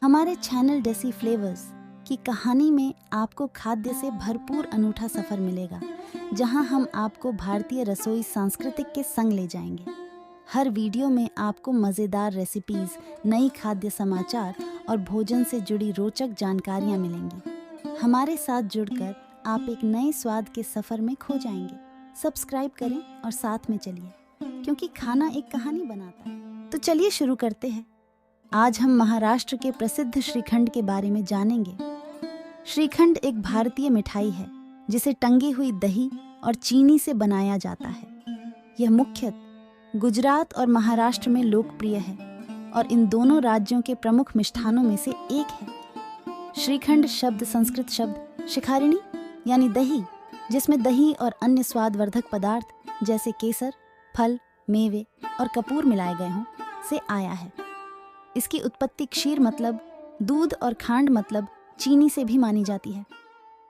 हमारे channel deci flavours की कहानी में आपको खाद्य से भरपूर अनूठा सफर मिलेगा, जहां हम आपको भारतीय रसोई सांस्कृतिक के संग ले जाएंगे। हर वीडियो में आपको मज़ेदार रेसिपीज, नई खाद्य समाचार और भोजन से जुड़ी रोचक जानकारियां मिलेंगी। हमारे साथ जुड़कर आप एक नए स्वाद के सफर में खो जाएंगे। सब्सक्राइब करें और साथ में चलिए, क्योंकि खाना एक कहानी बनाता है। तो चलिए शुरू करते हैं। आज हम महाराष्ट्र के प्रसिद्ध श्रीखंड के बारे में जानेंगे। श्रीखंड एक भारतीय मिठाई है जिसे टंगी हुई दही और चीनी से बनाया जाता है। यह मुख्यतः गुजरात और महाराष्ट्र में लोकप्रिय है और इन दोनों राज्यों के प्रमुख मिष्ठानों में से एक है। श्रीखंड शब्द संस्कृत शब्द शिखारिणी यानी दही, जिसमें दही और अन्य स्वादवर्धक पदार्थ जैसे केसर, फल, मेवे और कपूर मिलाए गए हों से आया है। इसकी उत्पत्ति क्षीर मतलब दूध और खांड मतलब चीनी से भी मानी जाती है।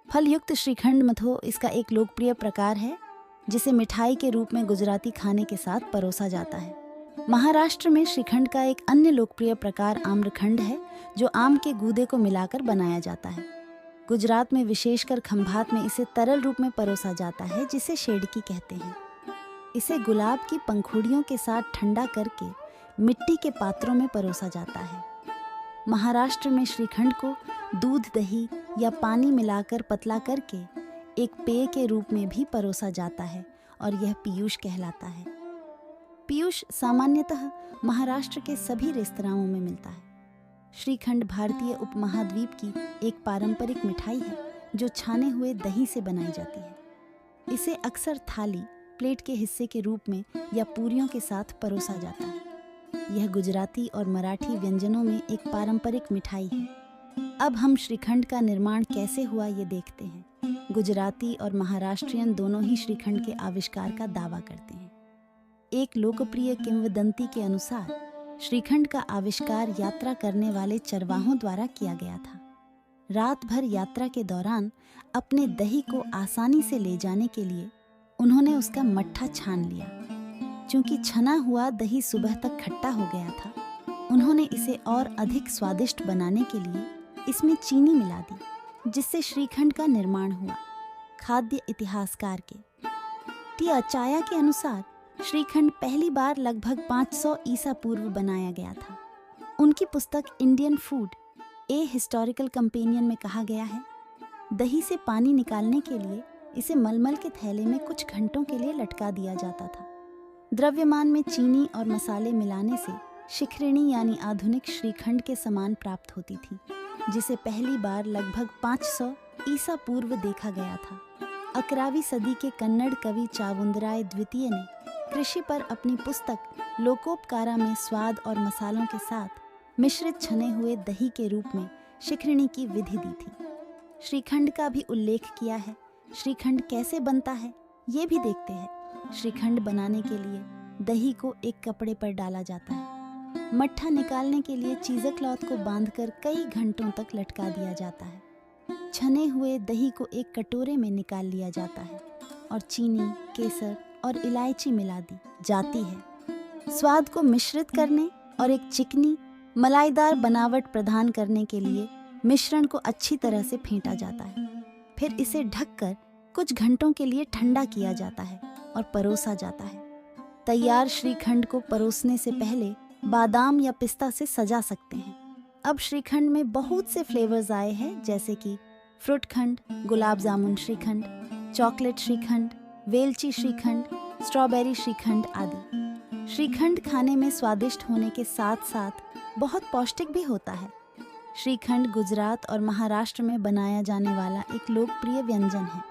फल युक्त श्रीखंड मथो इसका एक लोकप्रिय प्रकार है, जिसे मिठाई के रूप में गुजराती खाने के साथ परोसा जाता है। महाराष्ट्र में श्रीखंड का एक अन्य लोकप्रिय प्रकार आम्रखंड है, जो आम के गूदे को मिलाकर बनाया जाता है। गुजरात में विशेषकर खंभात में इसे तरल रूप में परोसा जाता है, जिसे शेडकी कहते हैं। इसे गुलाब की पंखुड़ियों के साथ ठंडा करके मिट्टी के पात्रों में परोसा जाता है। महाराष्ट्र में श्रीखंड को दूध, दही या पानी मिलाकर पतला करके एक पेय के रूप में भी परोसा जाता है और यह पीयूष कहलाता है। पीयूष सामान्यतः महाराष्ट्र के सभी रेस्तराओं में मिलता है। श्रीखंड भारतीय उपमहाद्वीप की एक पारंपरिक मिठाई है जो छाने हुए दही से बनाई जाती है। इसे अक्सर थाली, प्लेट के हिस्से के रूप में या पूरियों के साथ परोसा जाता है। यह गुजराती और मराठी व्यंजनों में एक पारंपरिक मिठाई है। अब हम श्रीखंड का निर्माण कैसे हुआ ये देखते हैं। गुजराती और महाराष्ट्रियन दोनों ही श्रीखंड के आविष्कार का दावा करते हैं। एक लोकप्रिय किंवदंती के अनुसार श्रीखंड का आविष्कार यात्रा करने वाले चरवाहों द्वारा किया गया था। रात भर यात्रा के दौरान अपने दही को आसानी से ले जाने के लिए उन्होंने उसका मट्ठा छान लिया। चूंकि छना हुआ दही सुबह तक खट्टा हो गया था, उन्होंने इसे और अधिक स्वादिष्ट बनाने के लिए इसमें चीनी मिला दी, जिससे श्रीखंड का निर्माण हुआ। खाद्य इतिहासकार के टी अचाया के अनुसार श्रीखंड पहली बार लगभग 500 ईसा पूर्व बनाया गया था। उनकी पुस्तक Indian food a historical companion में कहा गया है, दही से पानी निकालने के लिए इसे मलमल के थैले में कुछ घंटों के लिए लटका दिया जाता था। द्रव्यमान में चीनी और मसाले मिलाने से शिखरिणी यानी आधुनिक श्रीखंड के समान प्राप्त होती थी, जिसे पहली बार लगभग 500 ईसा पूर्व देखा गया था। 11वीं सदी के कन्नड़ कवि चावुंदराय द्वितीय ने कृषि पर अपनी पुस्तक लोकोपकारा में स्वाद और मसालों के साथ मिश्रित छने हुए दही के रूप में शिखरिणी की विधि दी थी। श्रीखंड का भी उल्लेख किया है। श्रीखंड कैसे बनता है ये भी देखते हैं। श्रीखंड बनाने के लिए दही को एक कपड़े पर डाला जाता है। मट्ठा निकालने के लिए चीज़ क्लॉथ को बांधकर कई घंटों तक लटका दिया जाता है। छने हुए दही को एक कटोरे में निकाल लिया जाता है और चीनी, केसर और इलायची मिला दी जाती है। स्वाद को मिश्रित करने और एक चिकनी, मलाईदार बनावट प्रदान करने के लिए मिश्रण को अच्छी तरह से फेंटा जाता है। फिर इसे ढककर कुछ घंटों के लिए ठंडा किया जाता है और परोसा जाता है। तैयार श्रीखंड को परोसने से पहले बादाम या पिस्ता से सजा सकते हैं। अब श्रीखंड में बहुत से फ्लेवर्स आए हैं, जैसे कि फ्रूट खंड, गुलाब जामुन श्रीखंड, चॉकलेट श्रीखंड, वेलची श्रीखंड, स्ट्रॉबेरी श्रीखंड आदि। श्रीखंड खाने में स्वादिष्ट होने के साथ साथ बहुत पौष्टिक भी होता है। श्रीखंड गुजरात और महाराष्ट्र में बनाया जाने वाला एक लोकप्रिय व्यंजन है।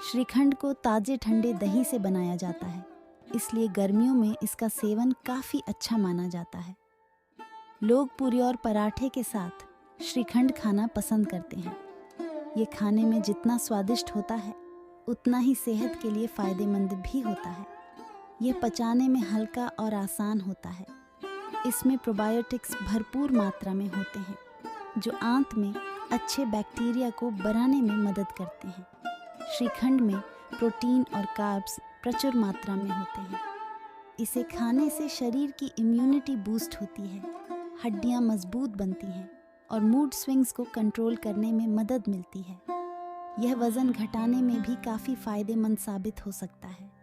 श्रीखंड को ताजे ठंडे दही से बनाया जाता है, इसलिए गर्मियों में इसका सेवन काफ़ी अच्छा माना जाता है। लोग पूरी और पराठे के साथ श्रीखंड खाना पसंद करते हैं। ये खाने में जितना स्वादिष्ट होता है, उतना ही सेहत के लिए फ़ायदेमंद भी होता है। ये पचाने में हल्का और आसान होता है। इसमें प्रोबायोटिक्स भरपूर मात्रा में होते हैं, जो आंत में अच्छे बैक्टीरिया को बढ़ाने में मदद करते हैं। श्रीखंड में प्रोटीन और कार्ब्स प्रचुर मात्रा में होते हैं। इसे खाने से शरीर की इम्यूनिटी बूस्ट होती है, हड्डियां मजबूत बनती हैं और मूड स्विंग्स को कंट्रोल करने में मदद मिलती है। यह वज़न घटाने में भी काफ़ी फायदेमंद साबित हो सकता है।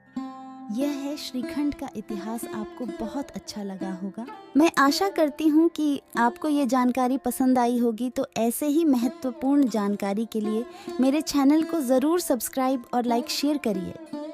यह है श्रीखंड का इतिहास। आपको बहुत अच्छा लगा होगा। मैं आशा करती हूँ कि आपको ये जानकारी पसंद आई होगी। तो ऐसे ही महत्वपूर्ण जानकारी के लिए मेरे चैनल को ज़रूर सब्सक्राइब और लाइक शेयर करिए।